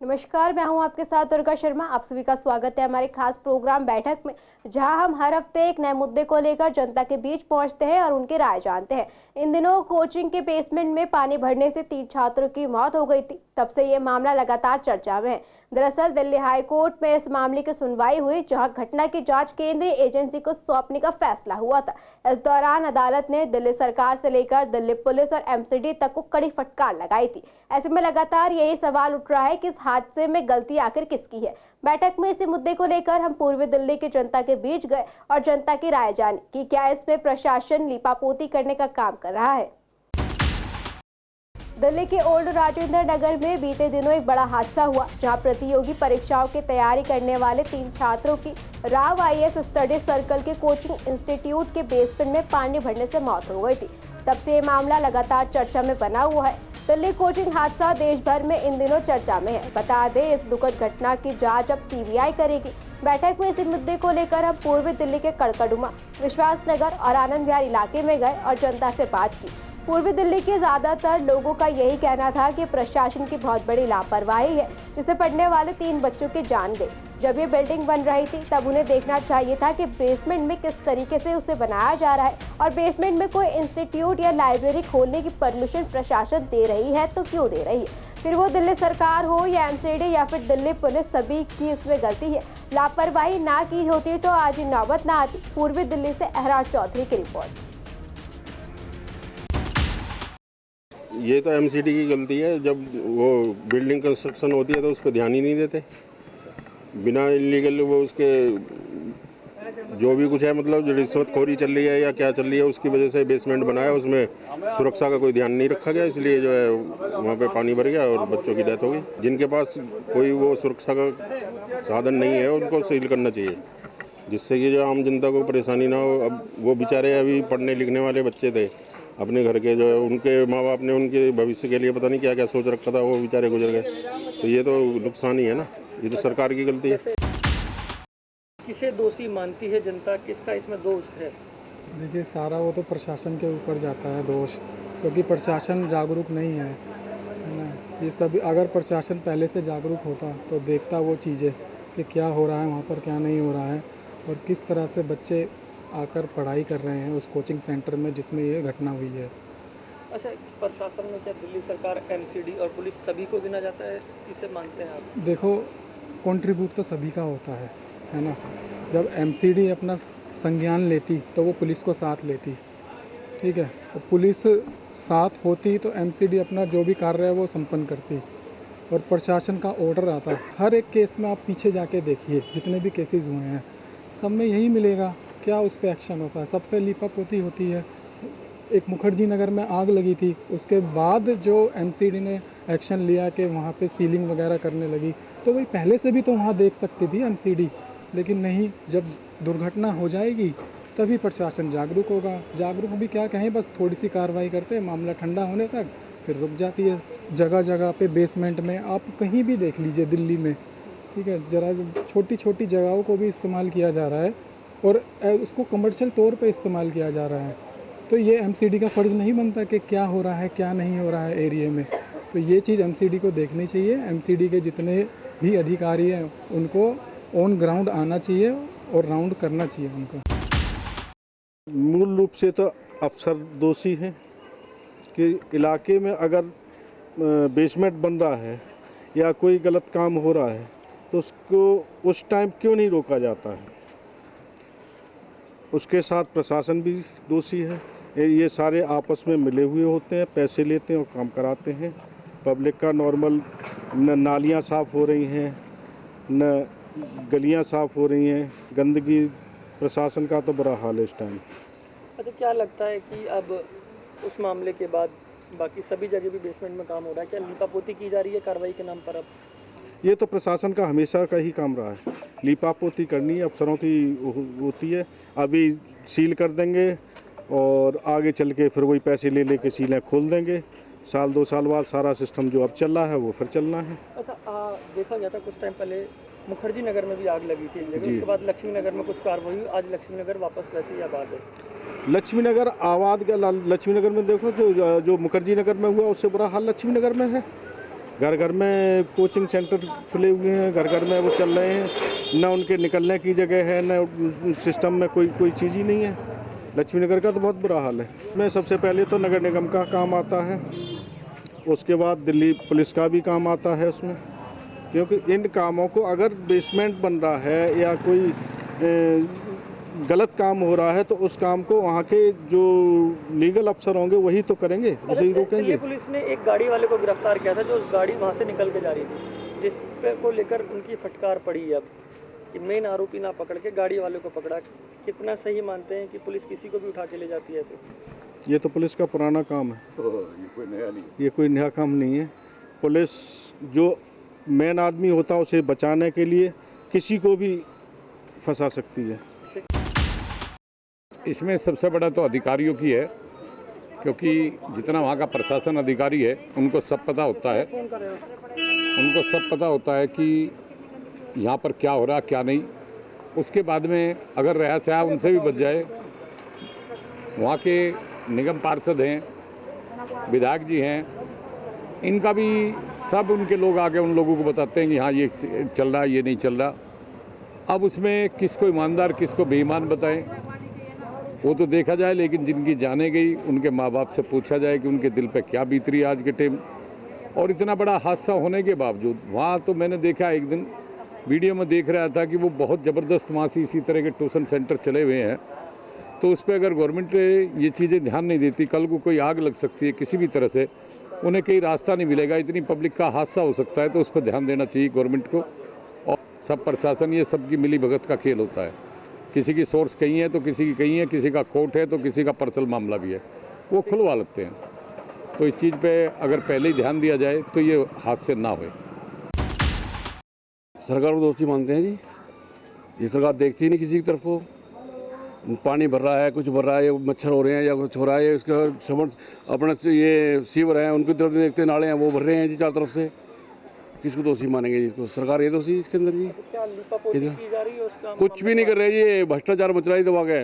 नमस्कार, मैं हूं आपके साथ दुर्गा शर्मा। आप सभी का स्वागत है हमारे खास प्रोग्राम बैठक में, जहां हम हर हफ्ते एक नए मुद्दे को लेकर जनता के बीच पहुंचते हैं और उनकी राय जानते हैं। इन दिनों कोचिंग के बेसमेंट में पानी भरने से 3 छात्रों की मौत हो गई थी। तब से ये मामला लगातार चर्चा में है। दरअसल दिल्ली हाई कोर्ट में इस मामले की सुनवाई हुई, जहां घटना की जांच केंद्रीय एजेंसी को सौंपने का फैसला हुआ था। इस दौरान अदालत ने दिल्ली सरकार से लेकर दिल्ली पुलिस और एमसीडी तक को कड़ी फटकार लगाई थी। ऐसे में लगातार यही सवाल उठ रहा है कि इस हादसे में गलती आखिर किसकी है। बैठक में इसी मुद्दे को लेकर हम पूर्वी दिल्ली की जनता के बीच गए और जनता की राय जानी कि क्या इसमें प्रशासन लीपापोती करने का काम कर रहा है। दिल्ली के ओल्ड राजेंद्र नगर में बीते दिनों एक बड़ा हादसा हुआ, जहां प्रतियोगी परीक्षाओं की तैयारी करने वाले 3 छात्रों की राव आईएएस स्टडी सर्कल के कोचिंग इंस्टीट्यूट के बेसमेंट में पानी भरने से मौत हो गई थी। तब से ये मामला लगातार चर्चा में बना हुआ है। दिल्ली कोचिंग हादसा देश भर में इन दिनों चर्चा में है। बता दें, इस दुखद घटना की जांच अब सीबीआई करेगी। बैठक में इसी मुद्दे को लेकर हम पूर्वी दिल्ली के कड़कड़ुमा, विश्वास नगर और आनंद विहार इलाके में गए और जनता से बात की। पूर्वी दिल्ली के ज्यादातर लोगों का यही कहना था कि प्रशासन की बहुत बड़ी लापरवाही है, जिसे पढ़ने वाले 3 बच्चों की जान गई। जब ये बिल्डिंग बन रही थी, तब उन्हें देखना चाहिए था कि बेसमेंट में किस तरीके से उसे बनाया जा रहा है, और बेसमेंट में कोई इंस्टीट्यूट या लाइब्रेरी खोलने की परमिशन प्रशासन दे रही है तो क्यों दे रही है। फिर वो दिल्ली सरकार हो या एमसीडी या फिर दिल्ली पुलिस, सभी की इसमें गलती है। लापरवाही ना की होती तो आज नौबत ना आती। पूर्वी दिल्ली से अहराज चौधरी की रिपोर्ट। ये तो एमसीडी की गलती है। जब वो बिल्डिंग कंस्ट्रक्शन होती है तो उस पर ध्यान ही नहीं देते। बिना इलीगल वो उसके जो भी कुछ है, मतलब जो रिश्वतखोरी चल रही है या क्या चल रही है, उसकी वजह से बेसमेंट बनाया, उसमें सुरक्षा का कोई ध्यान नहीं रखा गया, इसलिए जो है वहाँ पे पानी भर गया और बच्चों की डेथ हो गई। जिनके पास कोई वो सुरक्षा का साधन नहीं है, उनको सील करना चाहिए, जिससे कि जो आम जनता को परेशानी ना हो। अब वो बेचारे अभी पढ़ने लिखने वाले बच्चे थे, अपने घर के जो है उनके माँ बाप ने उनके भविष्य के लिए पता नहीं क्या क्या सोच रखा था, वो बेचारे गुजर गए। तो ये तो नुकसान ही है ना, ये तो सरकार की गलती है। किसे दोषी मानती है जनता, किसका इसमें दोष है? देखिए, सारा वो तो प्रशासन के ऊपर जाता है दोष, क्योंकि प्रशासन जागरूक नहीं है ना। ये सब अगर प्रशासन पहले से जागरूक होता तो देखता वो चीज़ें कि क्या हो रहा है वहाँ पर, क्या नहीं हो रहा है, और किस तरह से बच्चे आकर पढ़ाई कर रहे हैं उस कोचिंग सेंटर में जिसमें ये घटना हुई है। अच्छा, प्रशासन में क्या दिल्ली सरकार, एमसीडी और पुलिस सभी को गिना जाता है? किसे मानते हैं आप? देखो, कंट्रीब्यूट तो सभी का होता है ना। जब एमसीडी अपना संज्ञान लेती तो वो पुलिस को साथ लेती, ठीक है। और पुलिस साथ होती तो एमसीडी अपना जो भी कार्य है वो संपन्न करती, और प्रशासन का ऑर्डर आता। हर एक केस में आप पीछे जाके देखिए, जितने भी केसेस हुए हैं सब में यही मिलेगा, क्या उस पर एक्शन होता है, सब पे लीपापोती होती है। एक मुखर्जी नगर में आग लगी थी, उसके बाद जो एमसीडी ने एक्शन लिया कि वहाँ पे सीलिंग वगैरह करने लगी, तो वही पहले से भी तो वहाँ देख सकती थी एमसीडी, लेकिन नहीं। जब दुर्घटना हो जाएगी तभी प्रशासन जागरूक होगा। जागरूक भी क्या कहें, बस थोड़ी सी कार्रवाई करते हैं, मामला ठंडा होने तक फिर रुक जाती है। जगह जगह पे बेसमेंट में आप कहीं भी देख लीजिए दिल्ली में, ठीक है, ज़रा छोटी छोटी जगहों को भी इस्तेमाल किया जा रहा है और उसको कमर्शियल तौर पे इस्तेमाल किया जा रहा है। तो ये एमसीडी का फ़र्ज़ नहीं बनता कि क्या हो रहा है क्या नहीं हो रहा है एरिया में। तो ये चीज़ एमसीडी को देखनी चाहिए। एमसीडी के जितने भी अधिकारी हैं उनको ऑन ग्राउंड आना चाहिए और राउंड करना चाहिए उनको। मूल रूप से तो अफसर दोषी हैं कि इलाके में अगर बेसमेंट बन रहा है या कोई गलत काम हो रहा है तो उसको उस टाइम क्यों नहीं रोका जाता है। उसके साथ प्रशासन भी दोषी है। ये सारे आपस में मिले हुए होते हैं, पैसे लेते हैं और काम कराते हैं। पब्लिक का नॉर्मल न नालियाँ साफ़ हो रही हैं, न गलियाँ साफ़ हो रही हैं। गंदगी, प्रशासन का तो बुरा हाल है इस टाइम। अच्छा, क्या लगता है कि अब उस मामले के बाद बाकी सभी जगह भी बेसमेंट में काम हो रहा है, क्या लीपापोती की जा रही है कार्रवाई के नाम पर? अब ये तो प्रशासन का हमेशा का ही काम रहा है, लीपापोती करनी अफसरों की होती है। अभी सील कर देंगे और आगे चल के फिर वही पैसे ले लेके सीलें खोल देंगे। साल 2 साल बाद सारा सिस्टम जो अब चल रहा है वो फिर चलना है। अच्छा, देखा गया था कुछ टाइम पहले मुखर्जी नगर में भी आग लगी थी, उसके बाद लक्ष्मी नगर में कुछ कार्रवाई हुई, आज लक्ष्मी नगर वापस वैसे ही आबाद है। लक्ष्मी नगर आबाद, लक्ष्मी नगर में देखो जो मुखर्जी नगर में हुआ उससे बुरा हाल लक्ष्मी नगर में है। घर घर में कोचिंग सेंटर खुले हुए हैं, घर घर में वो चल रहे हैं, ना उनके निकलने की जगह है, ना सिस्टम में कोई चीज़ ही नहीं है। लक्ष्मी नगर का तो बहुत बुरा हाल है। मैं सबसे पहले तो नगर निगम का काम आता है, उसके बाद दिल्ली पुलिस का भी काम आता है उसमें, क्योंकि इन कामों को अगर बेसमेंट बन रहा है या कोई गलत काम हो रहा है तो उस काम को वहाँ के जो लीगल अफसर होंगे वही तो करेंगे, उसे ही रोकेंगे। दिल्ली पुलिस ने एक गाड़ी वाले को गिरफ्तार किया था जो उस गाड़ी वहाँ से निकल के जा रही थी, जिस को लेकर उनकी फटकार पड़ी अब कि मेन आरोपी ना पकड़ के गाड़ी वाले को पकड़ा। कितना सही मानते हैं कि पुलिस किसी को भी उठा के ले जाती है ऐसे? ये तो पुलिस का पुराना काम है, ये कोई नया काम नहीं है। पुलिस जो मेन आदमी होता है उसे बचाने के लिए किसी को भी फंसा सकती है। इसमें सबसे बड़ा तो अधिकारियों की है, क्योंकि जितना वहाँ का प्रशासन अधिकारी है उनको सब पता होता है, कि यहाँ पर क्या हो रहा क्या नहीं। उसके बाद में अगर रहस्य है उनसे भी बच जाए। वहाँ के निगम पार्षद हैं, विधायक जी हैं, इनका भी सब उनके लोग आके उन लोगों को बताते हैं कि हाँ ये चल रहा है, ये नहीं चल रहा। अब उसमें किसको ईमानदार किसको बेईमान बताएं वो तो देखा जाए, लेकिन जिनकी जाने गई उनके माँ बाप से पूछा जाए कि उनके दिल पे क्या बीत रही है आज के टाइम। और इतना बड़ा हादसा होने के बावजूद वहाँ तो मैंने देखा, एक दिन वीडियो में देख रहा था कि वो बहुत ज़बरदस्त वहाँ से इसी तरह के ट्यूशन सेंटर चले हुए हैं। तो उस पर अगर गवर्नमेंट ये चीज़ें ध्यान नहीं देती, कल को कोई आग लग सकती है किसी भी तरह से, उन्हें कहीं रास्ता नहीं मिलेगा, इतनी पब्लिक का हादसा हो सकता है। तो उस पर ध्यान देना चाहिए गवर्नमेंट को और सब प्रशासन। ये सबकी मिली भगत का खेल होता है, किसी की सोर्स कहीं है तो किसी की कहीं है, किसी का कोर्ट है तो किसी का पर्सनल मामला भी है, वो खुलवा लेते हैं। तो इस चीज़ पे अगर पहले ही ध्यान दिया जाए तो ये हादसे ना होए। सरकार को दोषी मानते हैं जी, ये सरकार देखती ही नहीं किसी की तरफ को। पानी भर रहा है, कुछ भर रहा है, मच्छर हो रहे हैं या कुछ हो रहा है, इसका समझ अपने से ये सीवर हैं उनकी तरफ देखते, नाले हैं वो भर रहे हैं जी चारों तरफ से। किसको दोषी मानेंगे जी? इसको सरकार ये दोषी इसके अंदर जी? क्या लिपापोती की जा रही है उसका? कुछ भी नहीं कर रहे जी, ये भ्रष्टाचार मच रहा है दबा के।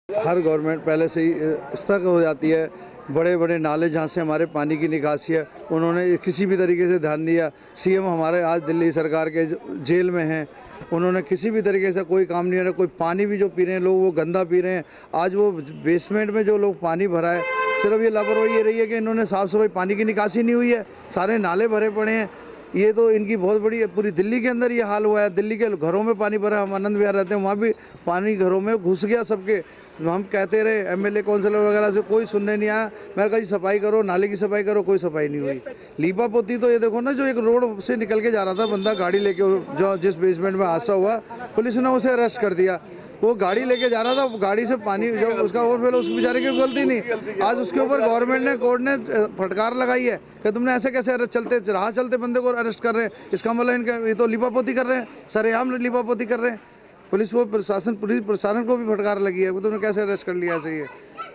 हर गवर्नमेंट पहले से ही सतर्क हो जाती है। बड़े बड़े नाले जहाँ से हमारे पानी की निकासी है उन्होंने किसी भी तरीके से ध्यान दिया। सीएम हमारे आज दिल्ली सरकार के जेल में हैं, उन्होंने किसी भी तरीके से कोई काम नहीं हो रहा। कोई पानी भी जो पी रहे हैं लोग वो गंदा पी रहे हैं। आज वो बेसमेंट में जो लोग पानी भरा है, सिर्फ ये लापरवाही ये रही है कि इन्होंने साफ़ सफाई, पानी की निकासी नहीं हुई है, सारे नाले भरे पड़े हैं। ये तो इनकी बहुत बड़ी, पूरी दिल्ली के अंदर ये हाल हुआ है। दिल्ली के घरों में पानी भरा, हम आनंद विहार रहते हैं वहाँ भी पानी घरों में घुस गया सबके। हम कहते रहे एमएलए काउंसिलर वगैरह से, कोई सुनने नहीं आया। मैंने कहा जी सफाई करो, नाले की सफाई करो, कोई सफाई नहीं हुई। लीपापोती तो ये देखो ना, जो एक रोड से निकल के जा रहा था बंदा गाड़ी लेके, जो जिस बेसमेंट में हादसा हुआ पुलिस ने उसे अरेस्ट कर दिया। वो गाड़ी लेके जा रहा था, गाड़ी से पानी जब उसका ओवरफ्लो, उस बेचारे की गलती नहीं। आज उसके ऊपर गवर्नमेंट ने, कोर्ट ने फटकार लगाई है कि तुमने ऐसे कैसे अरेस्ट, चलते बंदे को अरेस्ट कर रहे हैं। इसका मतलब इनके ये तो लिपापोती कर रहे हैं, सरेआम लिपापोती कर रहे हैं। पुलिस प्रशासन को भी फटकार लगी है, वो तुमने कैसे अरेस्ट कर लिया ऐसे? ये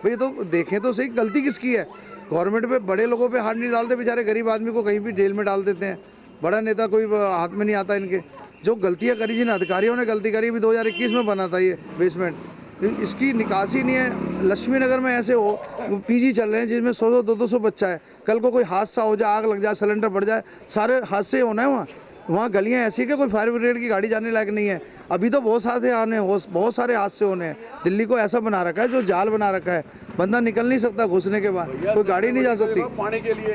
भाई तो देखें तो सही, गलती किसकी है? गवर्नमेंट पे, बड़े लोगों पे हाथ नहीं डालते, बेचारे गरीब आदमी को कहीं भी जेल में डाल देते हैं। बड़ा नेता कोई हाथ में नहीं आता इनके। जो गलतियाँ करी, जिन अधिकारियों ने गलती करी, भी 2021 में बना था ये बेसमेंट, इसकी निकासी नहीं है। लक्ष्मी नगर में ऐसे हो पीजी चल रहे हैं जिसमें 100-200 बच्चा है। कल को कोई हादसा हो जाए, आग लग जाए, सिलेंडर बढ़ जाए, सारे हादसे होना है वहाँ गलियाँ ऐसी है कि कोई फायर ब्रिगेड की गाड़ी जाने लायक नहीं है। अभी तो बहुत सारे हादसे होने हैं। दिल्ली को ऐसा बना रखा है, जो जाल बना रखा है, बंदा निकल नहीं सकता घुसने के बाद, कोई गाड़ी नहीं जा सकती। पानी के लिए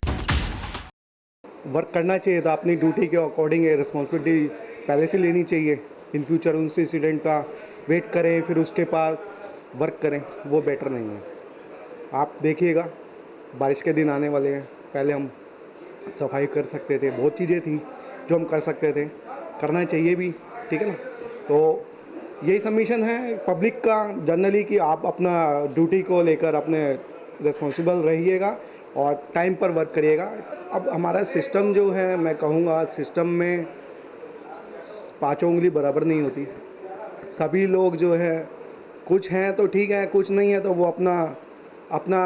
वर्क करना चाहिए तो अपनी ड्यूटी के अकॉर्डिंग रिस्पॉन्सिबिलिटी पहले से लेनी चाहिए। इन फ्यूचर उस इंसिडेंट का वेट करें फिर उसके बाद वर्क करें, वो बेटर नहीं है। आप देखिएगा बारिश के दिन आने वाले हैं, पहले हम सफाई कर सकते थे, बहुत चीज़ें थी जो हम कर सकते थे, करना चाहिए भी, ठीक है ना। तो यही सबमिशन है पब्लिक का जनरली कि आप अपना ड्यूटी को लेकर अपने रिस्पॉन्सिबल रहिएगा और टाइम पर वर्क करिएगा। अब हमारा सिस्टम जो है, मैं कहूँगा सिस्टम में 5 उंगली बराबर नहीं होती। सभी लोग जो है, कुछ हैं तो ठीक है, कुछ नहीं है तो वो अपना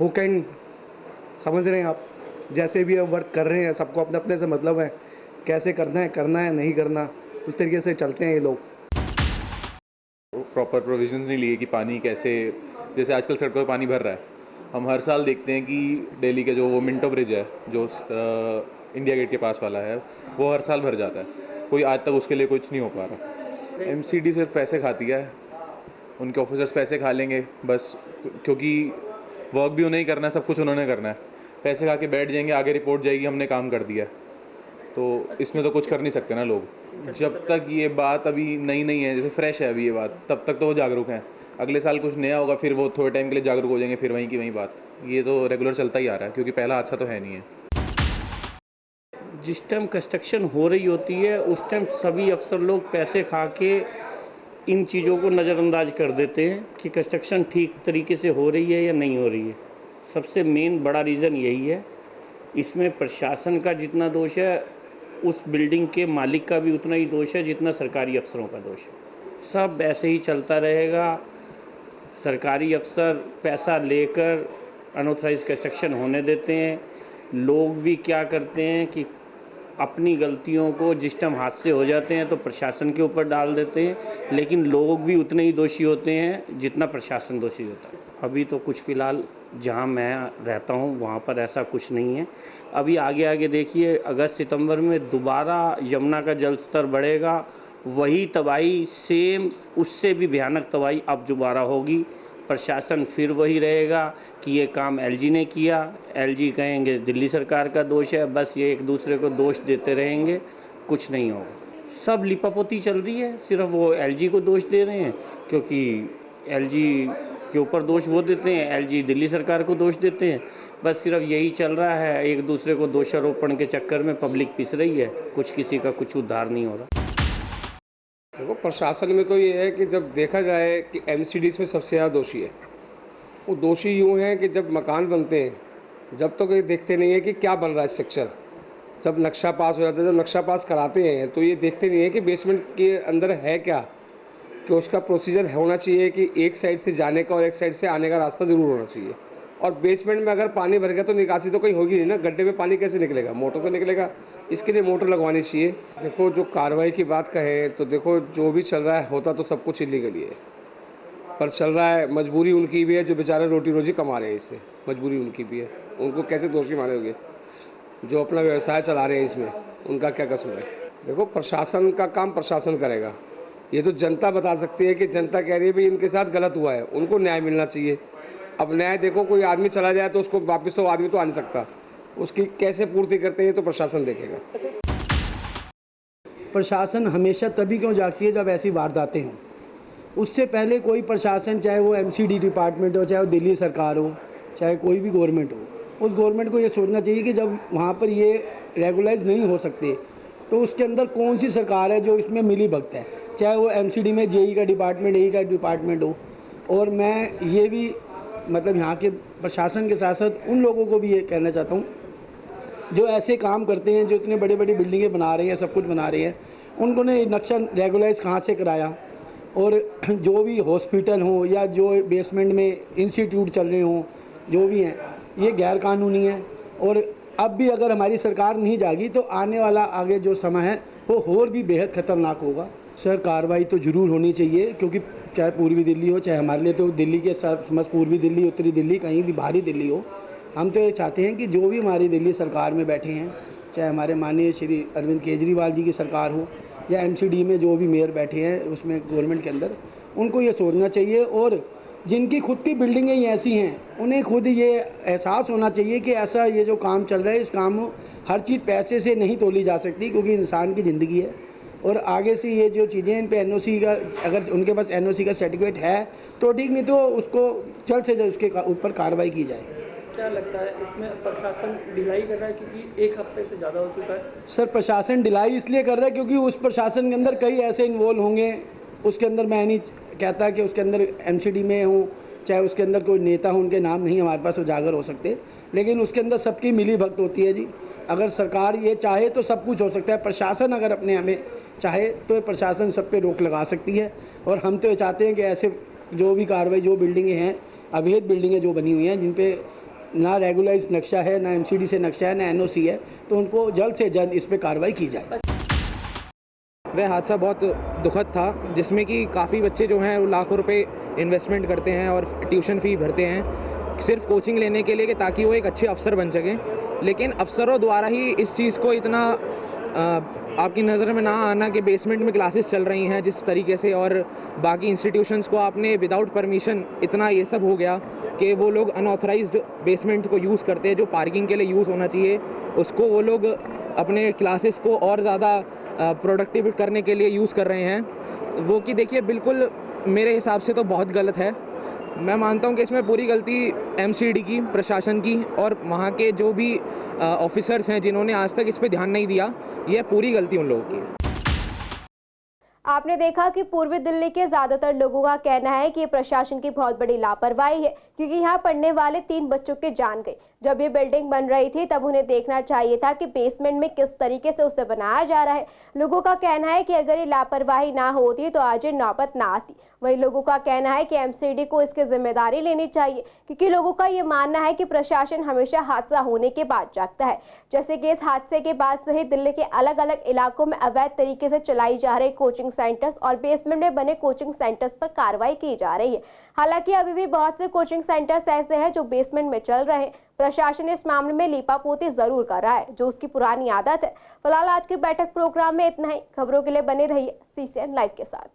हुक एंड, समझ रहे हैं आप, जैसे भी अब वर्क कर रहे हैं, सबको अपने अपने से मतलब है, कैसे करना है नहीं करना, उस तरीके से चलते हैं ये लोग। प्रॉपर प्रोविजंस नहीं लिए कि पानी कैसे, जैसे आजकल सड़कों पर पानी भर रहा है, हम हर साल देखते हैं कि दिल्ली के जो वो मिंटो ब्रिज है जो इंडिया गेट के पास वाला है वो हर साल भर जाता है, कोई आज तक उसके लिए कुछ नहीं हो पा रहा। एमसीडी सिर्फ पैसे खाती है, उनके ऑफिसर्स पैसे खा लेंगे बस, क्योंकि वर्क भी उन्हें ही करना है, सब कुछ उन्होंने करना है, पैसे खा के बैठ जाएंगे, आगे रिपोर्ट जाएगी हमने काम कर दिया, तो इसमें तो कुछ कर नहीं सकते ना लोग। जब तक ये बात अभी नई नहीं है, जैसे फ्रेश है अभी ये बात, तब तक तो वो जागरूक हैं। अगले साल कुछ नया होगा, फिर वो थोड़े टाइम के लिए जागरूक हो जाएंगे, फिर वहीं की वहीं बात। ये तो रेगुलर चलता ही आ रहा है, क्योंकि पहला हादसा तो है नहीं है। जिस टाइम कंस्ट्रक्शन हो रही होती है उस टाइम सभी अफसर लोग पैसे खा के इन चीज़ों को नज़रअंदाज कर देते हैं कि कंस्ट्रक्शन ठीक तरीके से हो रही है या नहीं हो रही है। सबसे मेन बड़ा रीज़न यही है। इसमें प्रशासन का जितना दोष है उस बिल्डिंग के मालिक का भी उतना ही दोष है जितना सरकारी अफसरों का दोष है। सब ऐसे ही चलता रहेगा। सरकारी अफसर पैसा लेकर अनऑथराइज कंस्ट्रक्शन होने देते हैं। लोग भी क्या करते हैं कि अपनी गलतियों को जिस टाइम हादसे हो जाते हैं तो प्रशासन के ऊपर डाल देते हैं, लेकिन लोग भी उतने ही दोषी होते हैं जितना प्रशासन दोषी होता है। अभी तो कुछ फ़िलहाल जहां मैं रहता हूं वहां पर ऐसा कुछ नहीं है। अभी आगे आगे देखिए, अगस्त सितंबर में दोबारा यमुना का जल स्तर बढ़ेगा, वही तबाही सेम उससे भी भयानक तबाही अब दोबारा होगी। प्रशासन फिर वही रहेगा कि ये काम एलजी ने किया, एलजी कहेंगे दिल्ली सरकार का दोष है, बस ये एक दूसरे को दोष देते रहेंगे, कुछ नहीं होगा। सब लिपापोती चल रही है, सिर्फ वो एलजी को दोष दे रहे हैं क्योंकि एलजी के ऊपर दोष वो देते हैं, एलजी दिल्ली सरकार को दोष देते हैं। बस सिर्फ यही चल रहा है, एक दूसरे को दोषारोपण के चक्कर में पब्लिक पिस रही है, कुछ किसी का कुछ उद्धार नहीं हो रहा। देखो, प्रशासन में तो ये है कि जब देखा जाए कि एमसीडीज़ में सबसे ज़्यादा दोषी है। वो दोषी यूँ हैं कि जब मकान बनते हैं जब तक ये देखते नहीं है कि क्या बन रहा है स्ट्रक्चर। जब नक्शा पास हो जाता है, जब नक्शा पास कराते हैं तो ये देखते नहीं है कि बेसमेंट के अंदर है क्या, कि उसका प्रोसीजर होना चाहिए कि एक साइड से जाने का और एक साइड से आने का रास्ता ज़रूर होना चाहिए। और बेसमेंट में अगर पानी भर गया तो निकासी तो कहीं होगी नहीं ना, गड्ढे में पानी कैसे निकलेगा, मोटर से निकलेगा। इसके लिए मोटर लगवानी चाहिए। देखो, जो कार्रवाई की बात कहें तो देखो, जो भी चल रहा है होता तो सब कुछ इलीगली है, पर चल रहा है, मजबूरी उनकी भी है, जो बेचारे रोटी रोजी कमा रहे हैं इससे, मजबूरी उनकी भी है। उनको कैसे दोषी मानोगे? जो अपना व्यवसाय चला रहे हैं इसमें उनका क्या कसूर है? देखो, प्रशासन का काम प्रशासन करेगा। ये तो जनता बता सकती है कि जनता कह रही है भाई इनके साथ गलत हुआ है, उनको न्याय मिलना चाहिए। अब न्याय देखो, कोई आदमी चला जाए तो उसको वापस तो आदमी तो आ नहीं सकता, उसकी कैसे पूर्ति करते हैं तो प्रशासन देखेगा। प्रशासन हमेशा तभी क्यों जागती है जब ऐसी वारदातें हों। उससे पहले कोई प्रशासन, चाहे वो एमसीडी डिपार्टमेंट हो, चाहे वो दिल्ली सरकार हो, चाहे कोई भी गवर्नमेंट हो, उस गवर्नमेंट को ये सोचना चाहिए कि जब वहाँ पर ये रेगुलाइज नहीं हो सकते तो उसके अंदर कौन सी सरकार है जो इसमें मिली भगत है, चाहे वो एमसीडी में जेई का डिपार्टमेंट, एई का डिपार्टमेंट हो। और मैं ये भी मतलब यहाँ के प्रशासन के साथ साथ उन लोगों को भी ये कहना चाहता हूँ जो ऐसे काम करते हैं, जो इतने बड़े बड़ी बिल्डिंगें बना रहे हैं, सब कुछ बना रहे हैं, उनको ने नक्शा रेगुलाइज कहाँ से कराया। और जो भी हॉस्पिटल हो या जो बेसमेंट में इंस्टीट्यूट चल रहे हों, जो भी हैं, ये गैर कानूनी है। और अब भी अगर हमारी सरकार नहीं जागी तो आने वाला आगे जो समय है वो और भी बेहद ख़तरनाक होगा। सर, कार्रवाई तो ज़रूर होनी चाहिए, क्योंकि चाहे पूर्वी दिल्ली हो, चाहे हमारे लिए तो दिल्ली के समझ पूर्वी दिल्ली, उत्तरी दिल्ली, कहीं भी बाहरी दिल्ली हो, हम तो ये चाहते हैं कि जो भी हमारी दिल्ली सरकार में बैठे हैं, चाहे हमारे माननीय श्री अरविंद केजरीवाल जी की सरकार हो या एमसीडी में जो भी मेयर बैठे हैं उसमें गवर्नमेंट के अंदर, उनको ये सोचना चाहिए। और जिनकी खुद की बिल्डिंगें ही ऐसी हैं, उन्हें खुद ये एहसास होना चाहिए कि ऐसा ये जो काम चल रहा है, इस काम हर चीज़ पैसे से नहीं तोली जा सकती, क्योंकि इंसान की ज़िंदगी है। और आगे से ये जो चीज़ें, इन पे एनओसी का, अगर उनके पास एनओसी का सर्टिफिकेट है तो ठीक, नहीं तो उसको जल्द से जल्द उसके ऊपर कार्रवाई की जाए। क्या लगता है इसमें प्रशासन ढिलाई कर रहा है, क्योंकि एक हफ्ते से ज़्यादा हो चुका है? सर, प्रशासन ढिलाई इसलिए कर रहा है क्योंकि उस प्रशासन के अंदर कई ऐसे इन्वॉल्व होंगे, उसके अंदर मैं नहीं कहता कि उसके अंदर एमसीडी में हो, चाहे उसके अंदर कोई नेता हो, उनके नाम नहीं हमारे पास उजागर हो सकते, लेकिन उसके अंदर सबकी मिली भगत होती है जी। अगर सरकार ये चाहे तो सब कुछ हो सकता है। प्रशासन अगर अपने हमें चाहे तो प्रशासन सब पे रोक लगा सकती है। और हम तो ये चाहते हैं कि ऐसे जो भी कार्रवाई, जो बिल्डिंगें हैं, अवैध बिल्डिंगें जो बनी हुई हैं, जिन पे ना रेगुलाइज नक्शा है, ना एमसीडी से नक्शा है, ना एनओसी है, तो उनको जल्द से जल्द इस पर कार्रवाई की जाए। वह हादसा बहुत दुखद था, जिसमें कि काफ़ी बच्चे जो हैं वो लाखों रुपए इन्वेस्टमेंट करते हैं और ट्यूशन फ़ी भरते हैं, सिर्फ कोचिंग लेने के लिए कि ताकि वो एक अच्छे अफसर बन सकें, लेकिन अफसरों द्वारा ही इस चीज़ को इतना आपकी नज़र में ना आना कि बेसमेंट में क्लासेस चल रही हैं जिस तरीके से, और बाकी इंस्टीट्यूशंस को आपने विदाउट परमिशन इतना ये सब हो गया कि वो लोग अनऑथराइज्ड बेसमेंट को यूज़ करते हैं, जो पार्किंग के लिए यूज़ होना चाहिए उसको वो लोग अपने क्लासेस को और ज़्यादा प्रोडक्टिव करने के लिए यूज़ कर रहे हैं, वो कि देखिए बिल्कुल मेरे हिसाब से तो बहुत गलत है। मैं मानता हूं कि इसमें पूरी गलती एमसीडी की, प्रशासन की और वहां के जो भी ऑफिसर्स हैं जिन्होंने आज तक इस पे ध्यान नहीं दिया, यह पूरी गलती उन लोगों की है। आपने देखा कि पूर्वी दिल्ली के ज़्यादातर लोगों का कहना है कि ये प्रशासन की बहुत बड़ी लापरवाही है, क्योंकि यहाँ पढ़ने वाले 3 बच्चों की जान गई। जब ये बिल्डिंग बन रही थी तब उन्हें देखना चाहिए था कि बेसमेंट में किस तरीके से उसे बनाया जा रहा है। लोगों का कहना है कि अगर ये लापरवाही ना होती तो आज ये नौबत ना आती। वहीं लोगों का कहना है कि एमसीडी को इसकी जिम्मेदारी लेनी चाहिए, क्योंकि लोगों का ये मानना है कि प्रशासन हमेशा हादसा होने के बाद जागता है। जैसे कि इस हादसे के बाद से ही दिल्ली के अलग अलग इलाकों में अवैध तरीके से चलाई जा रही कोचिंग सेंटर्स और बेसमेंट में बने कोचिंग सेंटर्स पर कार्रवाई की जा रही है। हालांकि अभी भी बहुत से कोचिंग सेंटर्स ऐसे हैं जो बेसमेंट में चल रहे हैं। प्रशासन इस मामले में लीपापोती जरूर कर रहा है, जो उसकी पुरानी आदत है। फिलहाल आज की बैठक प्रोग्राम में इतना ही। खबरों के लिए बने रहिए CCN लाइव के साथ।